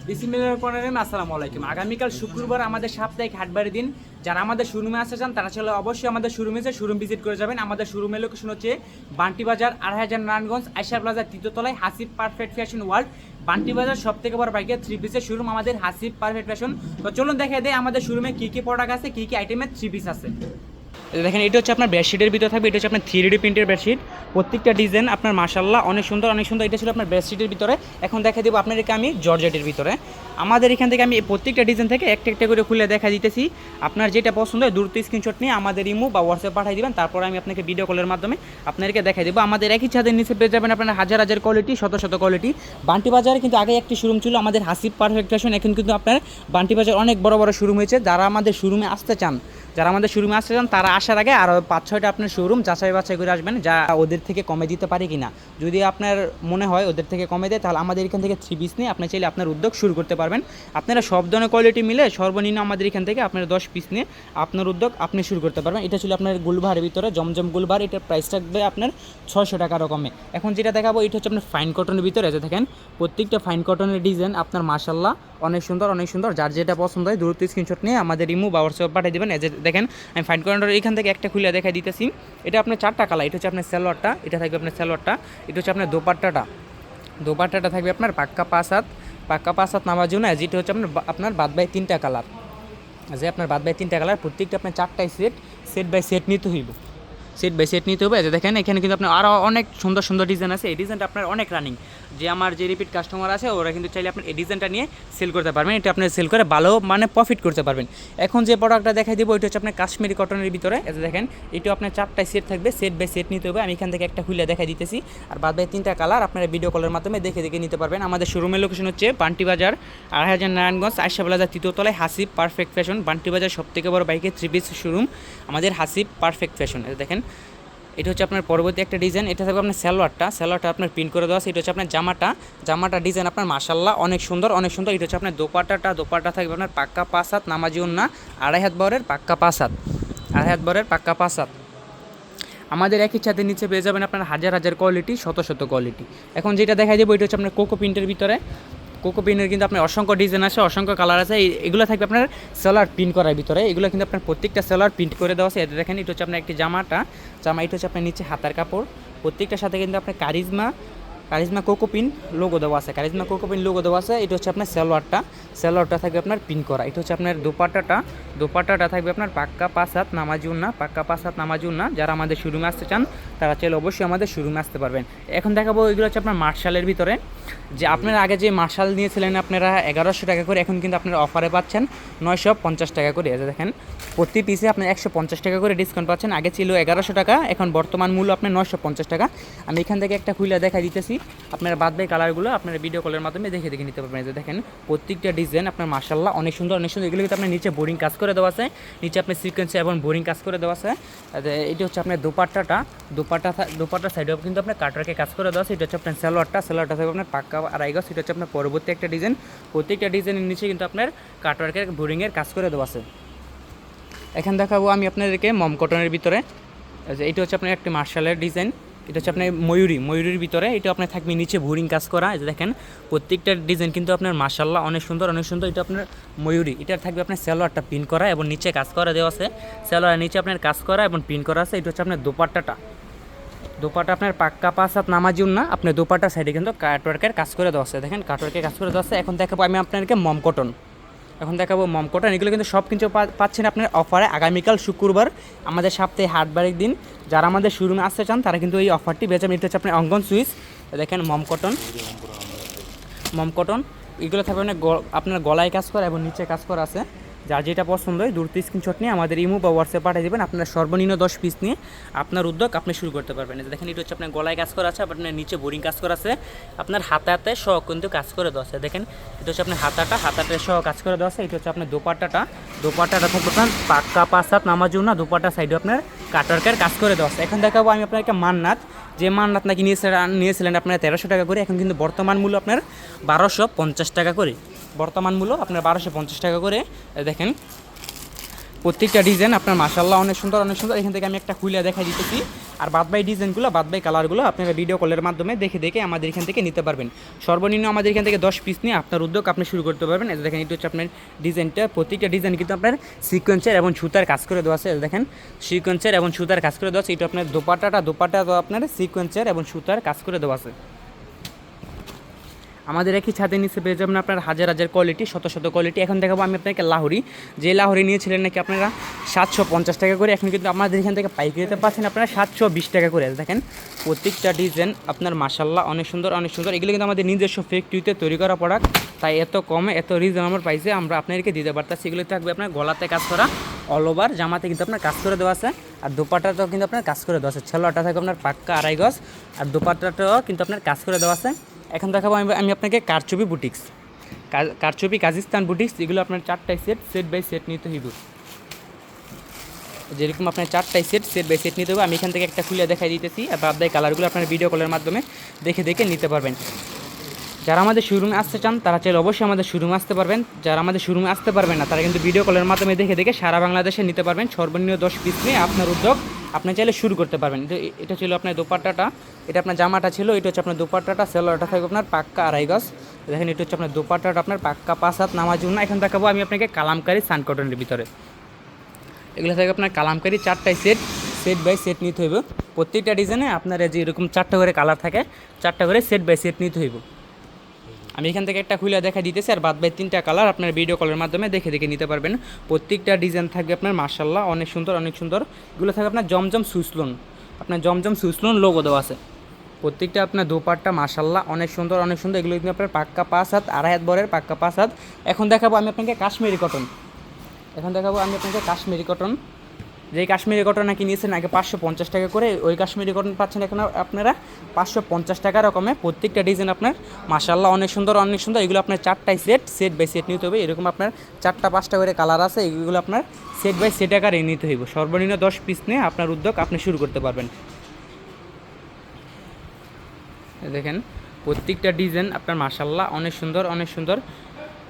বিসমিল্লাহিররহমানিররহিম। আসসালামু আলাইকুম। আগামীকাল শুক্রবার আমাদের সাপ্তাহিক হাটবারের দিন। যারা আমাদের শোরুমে আসতে চান তারা চলে অবশ্যই আমাদের শোরুমে এসে শোরুম ভিজিট করে যাবেন। আমাদের শোরুমের লোকেশন হচ্ছে বান্টি বাজার ২৮০০ নারায়ণগঞ্জ আয়শা প্লাজা তৃতীয়তলায় Hasib perfect fashion world. Banti Bazar সব থেকে বড় বাইকের 3 পিসের শোরুম আমাদের হাসিব পারফেক্ট ফ্যাশন। তো চলুন দেখে দেয় আমাদের শোরুমে কী কী প্রোডাক্ট আছে, কী কী আইটেমের 3 পিস আছে। দেখেন এটা হচ্ছে আপনার বেডশিটের ভিতরে থাকবে, এটা হচ্ছে আপনার 3D প্রিন্টের বেডশিট। প্রত্যেকটা ডিজাইন আপনার মাশাআল্লাহ অনেক সুন্দর অনেক সুন্দর। এটা ছিল আপনার বেডশিটের ভিতরে। এখন দেখা দেবো আপনাদেরকে আমি জর্জেটের ভিতরে। আমাদের এখান থেকে আমি প্রত্যেকটা ডিজাইন থেকে একটা একটা করে খুলে দেখা দিতেছি। আপনার যেটা পছন্দ হয় দ্রুত স্ক্রিনশট নিয়ে আমাদের ইমো বা হোয়াটসঅ্যাপ পাঠিয়ে দেবেন, তারপর আমি আপনাকে ভিডিও কলের মাধ্যমে আপনাদেরকে দেখাই দেবো। আমাদের একই ছাদের নিচে পেয়ে যাবেন আপনার হাজার হাজার কোয়ালিটি, শত শত কোয়ালিটি। বান্টি বাজারে কিন্তু আগে একটি শোরুম ছিল আমাদের হাসিব পারফেক্ট ফ্যাশন। এখন কিন্তু আপনার বান্টি বাজার অনেক বড় বড় শোরুম হয়েছে। যারা আমাদের শোরুমে আসতে চান তারা আসার আগে আরও ৫-৬টা আপনার শোরুম যাচাই বাছাই করে আসবেন, যা ওদের থেকে কমে দিতে পারে কি না। যদি আপনার মনে হয় ওদের থেকে কমে দেয়, তাহলে আমাদের এখান থেকে 3 পিস নিয়ে আপনি চাইলে আপনার উদ্যোগ শুরু করতে পারবেন। আপনারা সব ধরনের কোয়ালিটি মিলে সর্বনিম্ন আমাদের এখান থেকে আপনার 10 পিস নিয়ে আপনার উদ্যোগ আপনি শুরু করতে পারবেন। এটা ছিল আপনার গুলবাহারের ভিতরে জমজম গুলবাহার। এটার প্রাইস থাকবে আপনার 600 টাকা রকমে। এখন যেটা দেখাবো এটা হচ্ছে আপনার ফাইন কটনের ভিতরে। যে দেখেন প্রত্যেকটা ফাইন কটনের ডিজাইন আপনার মাশাআল্লাহ অনেক সুন্দর অনেক সুন্দর। যার যেটা পছন্দ হয় দ্রুত স্ক্রিনশট নিয়ে আমাদের ইমো বা হোয়াটসঅ্যাপ পাঠিয়ে দেবেন। এই যে দেখেন আমি ফাইন কটনের এখান থেকে একটা খুলে দেখা দিতেছি। এটা আপনার 4টা কালার। এটা হচ্ছে আপনার সালোয়ারটা, এটা থাকবে আপনার সালোয়ারটা। এটা হচ্ছে আপনার দোপাট্টাটা থাকবে আপনার পাক্কা 5 হাত নামার জন্য। যেটা হচ্ছে আপনার বাদ বাই 3টা কালার। আপনার বাদ বাই 3টা কালার প্রত্যেকটা আপনার 4টাই সেট বাই সেট নিতে হইব। সেট বাই সেট নিতে হবে। যে দেখেন এখানে কিন্তু আপনার আরও অনেক সুন্দর সুন্দর ডিজাইন আছে। এই ডিজাইনটা আপনার অনেক রানিং। আমার যে রিপিট কাস্টমার আছে ওরা কিন্তু চাইলে আপনি এই ডিজাইনটা নিয়ে সেল করতে পারবেন। এটা আপনি সেল করে ভালো মানে প্রফিট করতে পারবেন। এখন যে প্রোডাক্টটা দেখাই দিব ওইটা হচ্ছে আপনার কাশ্মীরি কটনের ভিতরে। দেখেন এটাও আপনার 4টাই সেট থাকবে, সেট বাই সেট নিতে হবে। আমি এখান থেকে একটা খুলে দেখাই দিতেছি। আর বাদ বাই 3টা কালার আপনারা ভিডিও কলের মাধ্যমে দেখে নিতে পারবেন। আমাদের শোরুমের লোকেশন হচ্ছে বান্টি বাজার ২৮০০ নারায়ণগঞ্জ আয়শা প্লাজা তৃতীয়তলায় হাসিব পারফেক্ট ফ্যাশন। বান্টি বাজার সব থেকে বড় বাইকের 3 পিস শোরুম আমাদের হাসিব পারফেক্ট ফ্যাশন। দেখেন এটা হচ্ছে আপনার পরবর্তী একটা ডিজাইন। এটা থাকবে আপনার সালোয়ারটা আপনার প্রিন্ট করে দেওয়া আছে। এটা হচ্ছে আপনার জামাটা ডিজাইন আপনার মাশাআল্লাহ অনেক সুন্দর অনেক সুন্দর। এটা হচ্ছে আপনার দোপাট্টা থাকবে আপনার পাক্কা 5 হাত নামাজি ওন্না 2.5 হাত বহরের পাক্কা 5 হাত। আমাদের একই ছাদের নিচে পেয়ে যাবেন আপনার হাজার হাজার কোয়ালিটি, শত শত কোয়ালিটি। এখন যেটা দেখাই দেবো এটা হচ্ছে আপনার কোকো প্রিন্টের ভিতরে। কোকো প্রিন্টের কিন্তু আপনার অসংখ্য ডিজাইন আছে, অসংখ্য কালার আছে। এগুলো থাকবে আপনার সেলার প্রিন্ট করার ভিতরে। এগুলো কিন্তু আপনার প্রত্যেকটা সেলার প্রিন্ট করে দেওয়া আছে। এতে দেখেন এটা হচ্ছে আপনার একটি জামা। এটা হচ্ছে আপনার নিচে হাতার কাপড়। প্রত্যেকটার সাথে কিন্তু আপনার কারিজমা কোকো পিন লোগো দেওয়া আছে। এটা হচ্ছে আপনার সালোয়ারটা থাকবে আপনার পিন করা। এটা হচ্ছে আপনার দোপাট্টাটা থাকবে আপনার পাক্কা 5 হাত নামাজি ওন্না। যারা আমাদের শোরুমে আসতে চান তারা চাইলে অবশ্যই আমাদের শোরুমে আসতে পারবেন। এখন দেখাবো এগুলো হচ্ছে আপনার মার্শালের ভিতরে। আপনারা আগে যে মার্শাল নিয়েছিলেন আপনারা 1100 টাকা করে, এখন কিন্তু আপনারা অফারে পাচ্ছেন 950 টাকা করে। দেখেন প্রতি পিসে আপনার 150 টাকা করে ডিসকাউন্ট পাচ্ছেন। আগে ছিল 1100 টাকা, এখন বর্তমান মূল্য আপনার 950 টাকা। আমি এখান থেকে একটা খুলে দেখা দিতেছি। আপনারা বাদ বাই কালারগুলো আপনারা ভিডিও কলের মাধ্যমে দেখে নিতে পারবেন। যে দেখেন প্রত্যেকটা ডিজাইন আপনার মাশাআল্লাহ অনেক সুন্দর অনেক সুন্দর। এগুলো কিন্তু আপনার নিচে বোরিং কাজ করে দেওয়া আছে, নিচে আপনার সিকোয়েন্সে এবং বোরিং কাজ করে দেওয়া আছে। এটা হচ্ছে আপনার দোপাট্টা সাইডেও কিন্তু আপনার কাটওয়ার্কে কাজ করে দেওয়া আছে। এটা হচ্ছে আপনার সালোয়ারটা থাকবে আপনার পাক্কা 2.5 গজ। এটা হচ্ছে আপনার পরবর্তী একটা ডিজাইন। প্রত্যেকটা ডিজাইনের নিচে কিন্তু আপনার কাটওয়ার্কের বোরিংয়ের কাজ করে দেওয়া আছে। এখন দেখাবো আমি আপনাদেরকে মম কটনের ভিতরে। এটা হচ্ছে আপনার একটি মার্শালের ডিজাইন। এটা হচ্ছে আপনার ময়ূরীর ভিতরে। এটা আপনার থাকবে নিচে বোরিং কাজ করা। দেখেন প্রত্যেকটা ডিজাইন কিন্তু আপনার মাশাআল্লাহ অনেক সুন্দর অনেক সুন্দর। এটা আপনার ময়ূরী। এটা থাকবে আপনার সালোয়ারটা পিন করা এবং নিচে কাজ করা দেওয়া আছে। সালোয়ারের নিচে আপনার কাজ করা এবং পিন করা আছে। এটা হচ্ছে আপনার দোপাট্টা আপনার পাক্কা 5 হাত নামাজি ওন্না। আপনার দোপাট্টা সাইডে কিন্তু কাটওয়ার্কের কাজ করে দেওয়া আছে। দেখেন কাটওয়ার্কের কাজ করে দেওয়া আছে। এখন দেখাবো আমি আপনাদেরকে মম কটন। এগুলো কিন্তু সব কিছু পাচ্ছেন আপনার অফারে। আগামীকাল শুক্রবার আমাদের সপ্তাহে হাটবারের দিন। যারা আমাদের শোরুমে আসতে চান তারা কিন্তু এই অফারটি পেয়ে যাবেন। এটা হচ্ছে আপনার অঙ্গন সুইচ। দেখেন মম কটন এগুলো থাকবে আপনার গলায় কাজ করা এবং নিচে কাজ করা আছে। যার যেটা পছন্দ হয় দ্রুত স্ক্রিনশট নিয়ে আমাদের ইমো বা হোয়াটসঅ্যাপ পাঠিয়ে দেবেন। আপনার সর্বনিম্ন 10 পিস নিয়ে আপনার উদ্যোগ আপনি শুরু করতে পারবেন। দেখেন এটা হচ্ছে আপনার গলায় কাজ করা আছে, আপনার নিচে বোরিং কাজ করা আছে, আপনার হাতে সহ কিন্তু কাজ করে দেওয়া আছে। দেখেন এটা হচ্ছে আপনার হাতাটা সহ কাজ করে দেওয়া আছে। এটা হচ্ছে আপনার দোপাট্টাটা থাকবে আপনার পাক্কা 5 হাত নামাজি ওন্না। দোপাট্টা সাইডে আপনার কাটওয়ার্কের কাজ করে দেওয়া আছে। এখন দেখাবো আমি আপনাকে মান্নাত। যে মান্নাত নাকি নিয়েছিলেন আপনার 1300 টাকা করে, এখন কিন্তু বর্তমান মূল্য আপনার 1250 টাকা করে। দেখেন প্রত্যেকটা ডিজাইন আপনার মাশাআল্লাহ অনেক সুন্দর অনেক সুন্দর। এখান থেকে আমি একটা খুলে দেখা দিতেছি। আর বাদবাই ডিজাইনগুলো বাদবাই কালারগুলো আপনারা ভিডিও কলের মাধ্যমে দেখে দেখে আমাদের এখান থেকে নিতে পারবেন। সর্বনিম্ন আমাদের এখান থেকে 10 পিস নিয়ে আপনার উদ্যোগ আপনি শুরু করতে পারবেন। এটা দেখেন, এটা হচ্ছে আপনার ডিজাইনটা। প্রত্যেকটা ডিজাইন কিন্তু আপনার সিকোয়েন্সের এবং সুতার কাজ করে দেওয়া আছে। দেখেন সিকোয়েন্সের এবং সুতার কাজ করে দেওয়া আছে। এটা আপনার দোপাট্টা আপনার সিকোয়েন্সের এবং সুতার কাজ করে দেওয়া আছে। আমাদের একই ছাদের নিচে পেয়ে যাবেন আপনার হাজার হাজার কোয়ালিটি, শত শত কোয়ালিটি। এখন দেখাবো আমি আপনাকে লাহোরি। যে লাহোরি নিয়েছিলেন নাকি আপনারা 750 টাকা করে, এখন কিন্তু আমাদের এখান থেকে পাইকারিতে পাচ্ছেন আপনারা 720 টাকা করে। দেখেন প্রত্যেকটা ডিজাইন আপনার মাশাআল্লাহ অনেক সুন্দর অনেক সুন্দর। এগুলো কিন্তু আমাদের নিজস্ব ফ্যাক্টরিতে তৈরি করা প্রোডাক্ট, তাই এত কমে এত রিজনেবল প্রাইসে আমরা আপনাদেরকে দিতে পারতেছি। এগুলো থাকবে আপনার গলাতে কাজ করা, অল ওভার জামাতে কিন্তু আপনার কাজ করে দেওয়া আছে। আর দোপাট্টাটাও কিন্তু আপনার কাজ করে দেওয়া আছে। ছেলোয়ারটা থাকবে আপনার পাক্কা 2.5 গজ, আর দোপাট্টাটাও কিন্তু আপনার কাজ করে দেওয়া আছে। এখন দেখাবো আমি আপনাকে কারচুপি বুটিক্স, কারচুপি কাজিস্তান বুটিক্স। এগুলো আপনার 4টাই সেট বাই সেট নিতে হইব। যেরকম আপনার 4টাই সেট বাই সেট নিতে হবে। আমি এখান থেকে একটা খুলে দেখাই দিতেছি, আর বাদবাই কালারগুলো আপনার ভিডিও কলের মাধ্যমে দেখে দেখে নিতে পারবেন। যারা আমাদের শোরুমে আসতে চান তারা চাইলে অবশ্যই আমাদের শোরুমে আসতে পারবেন। যারা আমাদের শোরুমে আসতে পারবেন না তারা কিন্তু ভিডিও কলের মাধ্যমে দেখে দেখে সারা বাংলাদেশে নিতে পারবেন। সর্বনিম্ন 10 পিস নিয়ে আপনার উদ্যোগ আপনি চাইলে শুরু করতে পারবেন। এটা ছিল আপনার দোপাট্টাটা, এটা আপনার জামাটা ছিল, এটা হচ্ছে আপনার দোপাট্টাটা। সেলোয়ারটা থাকবে আপনার পাক্কা 2.5 গজ। দেখেন এটা হচ্ছে আপনার দোপাট্টাটা আপনার পাক্কা 5 হাত নামার জন্য। এখন দেখাবো আমি আপনাকে কালামকারি সানকটনের ভিতরে। এগুলো থাকবে আপনার কালামকারি 4টাই সেট বাই সেট নিতে হইব। প্রত্যেকটা ডিজাইনে আপনার যে এরকম 4টা করে কালার থাকে, 4টা করে সেট বাই সেট নিতে হইব। আমি এখান থেকে একটা খুলে দেখা দিতেছি, আর বাদ বাই 3টা কালার আপনার ভিডিও কলের মাধ্যমে দেখে দেখে নিতে পারবেন। প্রত্যেকটা ডিজাইন থাকবে আপনার মাশাআল্লাহ অনেক সুন্দর অনেক সুন্দর। এগুলো থাকবে আপনার জমজম সুইসলোন, আপনার জমজম সুইসলোন লোগো দেওয়া আছে। প্রত্যেকটা আপনার দোপাট্টা মাশাআল্লাহ অনেক সুন্দর অনেক সুন্দর। এগুলো কিন্তু আপনার পাক্কা 5 হাত, 2.5 হাত বরের পাক্কা 5 হাত। এখন দেখাবো আমি আপনাকে কাশ্মীরি কটন। কাশ্মীরি কটন। যেই কাশ্মীরি কটন নাকি নিয়েছেন আগে 550 টাকা করে, ওই কাশ্মীরি কটন পাচ্ছেন এখন আপনারা 550 টাকা রকমে। প্রত্যেকটা ডিজাইন আপনার মাশাআল্লাহ অনেক সুন্দর অনেক সুন্দর। এগুলো আপনার 4টাই সেট বাই সেট নিতে হবে। এরকম আপনার 4টা 5টা করে কালার আছে। এগুলো আপনার সেট বাই সেট আকারে নিতে হইব। সর্বনিম্ন 10 পিস নিয়ে আপনার উদ্যোগ আপনি শুরু করতে পারবেন। দেখেন প্রত্যেকটা ডিজাইন আপনার মাশাআল্লাহ অনেক সুন্দর অনেক সুন্দর।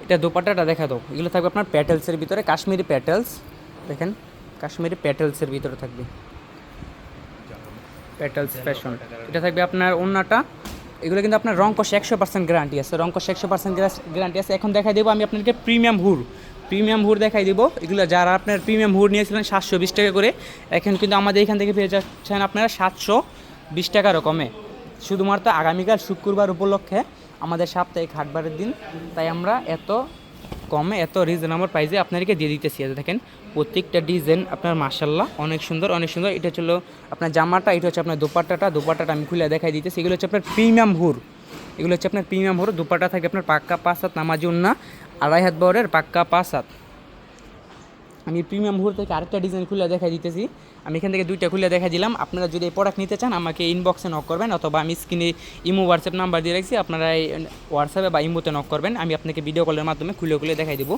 এটা দোপাট্টাটা দেখা দাও। এগুলো থাকবে আপনার প্যাটেলসের ভিতরে, কাশ্মীরি প্যাটেলস। দেখেন কাশ্মীরি প্যাটেলসের ভিতরে থাকবে প্যাটেলস ফ্যাশন। এটা থাকবে আপনার ওন্নাটা। এগুলো কিন্তু আপনার রং কষ 100% গ্যারান্টি আছে, রং কষ 100% গ্যারান্টি আছে। এখন দেখাই দেবো আমি আপনাদেরকে প্রিমিয়াম হুড দেখাই দেবো। এগুলো যারা আপনার প্রিমিয়াম হুড নিয়েছিলেন 720 টাকা করে, এখন কিন্তু আমাদের এখান থেকে পেয়ে যাচ্ছেন আপনারা 720 টাকা রকমে। শুধুমাত্র আগামীকাল শুক্রবার উপলক্ষে আমাদের সাপ্তাহিক হাটবারের দিন, তাই আমরা এত কমে এত রিজনেবল প্রাইসে আপনাদেরকে দিয়ে দিতেছি। দেখেন প্রত্যেকটা ডিজাইন আপনার মাশাআল্লাহ অনেক সুন্দর অনেক সুন্দর। এটা ছিল আপনার জামাটা, এটা হচ্ছে আপনার দোপাট্টাটা আমি খুলে দেখাই দিতেছি। এগুলো হচ্ছে আপনার প্রিমিয়াম হুর। দোপাট্টা থাকে আপনার পাক্কা 5 হাত, নামাজি ওন্না 2.5 হাত বরের পাক্কা 5 হাত। আমি প্রিমিয়াম হুর থেকে আরেকটা ডিজাইন খুলে দেখাই দিতেছি। আমি এখান থেকে 2টা খুলে দেখা দিলাম। আপনারা যদি এই প্রোডাক্ট নিতে চান আমাকে ইনবক্সে নক করবেন, অথবা আমি স্ক্রিনে ইমো হোয়াটসঅ্যাপ নাম্বার দিয়ে রাখছি, আপনারা এই হোয়াটসঅ্যাপে বা ইমোতে নক করবেন। আমি আপনাকে ভিডিও কলের মাধ্যমে খুলে দেখাই দেবো।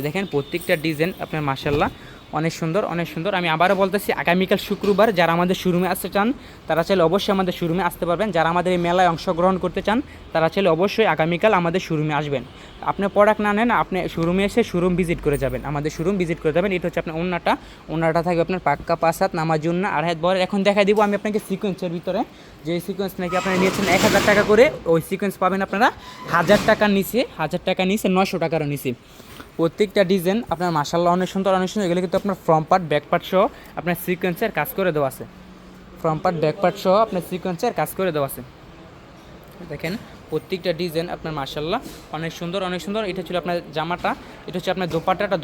দেখেন প্রত্যেকটা ডিজাইন আপনার মাশাআল্লাহ অনেক সুন্দর অনেক সুন্দর। আমি আবারও বলতেছি আগামীকাল শুক্রবার যারা আমাদের শোরুমে আসতে চান তারা চাইলে অবশ্যই আমাদের শোরুমে আসতে পারবেন। যারা আমাদের এই মেলায় অংশগ্রহণ করতে চান তারা চাইলে অবশ্যই আগামীকাল আমাদের শোরুমে আসবেন। আপনি প্রোডাক্ট না নেন, আপনি শোরুমে এসে শোরুম ভিজিট করে যাবেন, আমাদের শোরুম ভিজিট করে যাবেন। এটা হচ্ছে আপনার ওন্নাটা থাকবে আপনার পাক্কা 5 হাত, নামার জন্য 2.5 হাত বরের। এখন দেখাই দিব আমি আপনাকে সিকোয়েন্সের ভিতরে। যে সিকোয়েন্স নাকি আপনারা নিয়েছেন 1000 টাকা করে, ওই সিকোয়েন্স পাবেন আপনারা 1000 টাকার নিচে 900 টাকারও নিচে। প্রত্যেকটা ডিজাইন আপনার মাশাআল্লাহ অনেক সুন্দর অনেক সুন্দর। এগুলো কিন্তু আপনার ফ্রন্ট পার্ট ব্যাক পার্ট সহ আপনার সিকোয়েন্সের কাজ করে দেওয়া আছে। দেখেন প্রত্যেকটা ডিজাইন আপনার মাশাআল্লাহ অনেক সুন্দর অনেক সুন্দর। এটা ছিল আপনার জামাটা, এটা হচ্ছে আপনার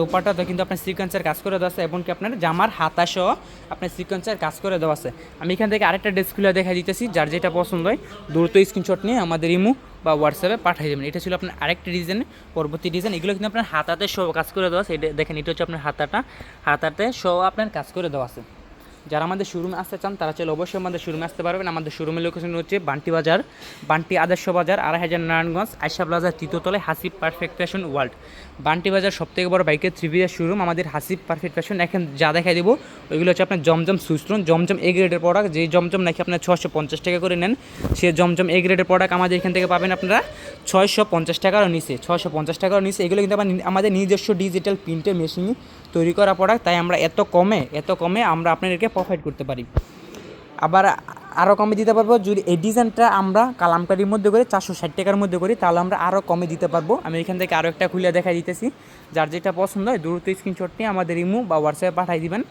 দোপাট্টাটা কিন্তু আপনার সিকোয়েন্সের কাজ করে দেওয়া আছে, এবং কি আপনার জামার হাতা সহ আপনার সিকোয়েন্সের কাজ করে দেওয়া আছে। আমি এখান থেকে আরেকটা ড্রেস খুলে দেখা দিতেছি। যার যেটা পছন্দ হয় দ্রুত স্ক্রিনশট নিয়ে আমাদের ইমো বা হোয়াটসঅ্যাপে পাঠিয়ে দেবেন। এটা ছিল আপনার আরেকটা ডিজাইন, পরবর্তী ডিজাইন। এগুলো কিন্তু আপনার হাতাতে সহ কাজ করে দেওয়া আছে। এটা দেখেন, এটা হচ্ছে আপনার হাতাতে সহ আপনার কাজ করে দেওয়া আছে। যারা আমাদের শোরুমে আসতে চান তারা চাইলে অবশ্যই আমাদের শোরুমে আসতে পারবেন। আমাদের শোরুমের লোকেশন হচ্ছে বান্টি বাজার, বান্টি আদর্শ বাজার, 2500 নারায়ণগঞ্জ, আয়শা প্লাজা তৃতীয়তলায়, Hasib perfect fashion world. Banti Bazar সবথেকে বড় বাইকের 3 পিসের শোরুম আমাদের হাসিব পারফেক্ট ফ্যাশন। এখন যা দেখাই দেবো ওইগুলো হচ্ছে আপনার জমজম সুইস্টোন, জমজম এ গ্রেডের প্রোডাক্ট। যে জমজম নাকি আপনার 650 টাকা করে নেন, সে জমজম এ গ্রেডের প্রোডাক্ট আমাদের এখান থেকে পাবেন আপনারা 650 টাকারও নিচে, 650 টাকারও নিচে। এগুলো কিন্তু আমাদের নিজস্ব ডিজিটাল প্রিন্টের মেশিনে তৈরি করা প্রোডাক্ট, তাই আমরা এত কমে আমরা আপনাদেরকে প্রোভাইড করতে পারি। আবার আরও কমে দিতে পারবো যদি এই ডিজাইনটা আমরা কালামকারির মধ্যে করি, 460 টাকার মধ্যে করি, তাহলে আমরা আরও কমে দিতে পারবো। আমি এখান থেকে আরও একটা খুলে দেখাই দিতেছি। যার যেটা পছন্দ হয় দ্রুত স্ক্রিনশট নিয়ে আমাদের ইমো বা হোয়াটসঅ্যাপে পাঠিয়ে দিবেন।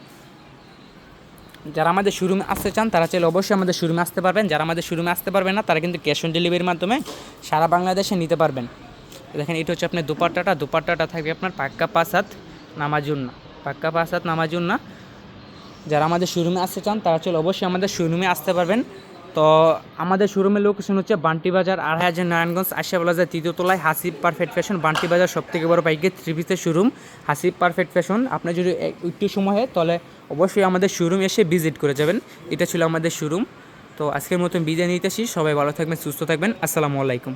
যারা আমাদের শোরুমে আসতে চান তারা চাইলে অবশ্যই আমাদের শোরুমে আসতে পারবেন। যারা আমাদের শোরুমে আসতে পারবেন না তারা কিন্তু ক্যাশ অন ডেলিভারির মাধ্যমে সারা বাংলাদেশে নিতে পারবেন। দেখেন এটা হচ্ছে আপনার দুপাট্টাটা থাকবে আপনার পাক্কা 5 হাত নামাজুন না। যারা আমাদের শোরুমে আসতে চান তারা চাইলে অবশ্যই আমাদের শোরুমে আসতে পারবেন। তো আমাদের শোরুমের লোকেশন হচ্ছে বান্টি বাজার, 2500 নারায়ণগঞ্জ, আয়শা প্লাজা তৃতীয়তলায়, হাসিব পারফেক্ট ফ্যাশন। বান্টি বাজার সবথেকে বড় বাইকের 3 পিসের শোরুম হাসিব পারফেক্ট ফ্যাশন। আপনার যদি একটু সময় হয় তাহলে অবশ্যই আমাদের শোরুম এসে ভিজিট করে যাবেন। এটা ছিল আমাদের শোরুম। তো আজকের মতন বিদায় নিতেছি। সবাই ভালো থাকবেন, সুস্থ থাকবেন। আসসালামু আলাইকুম।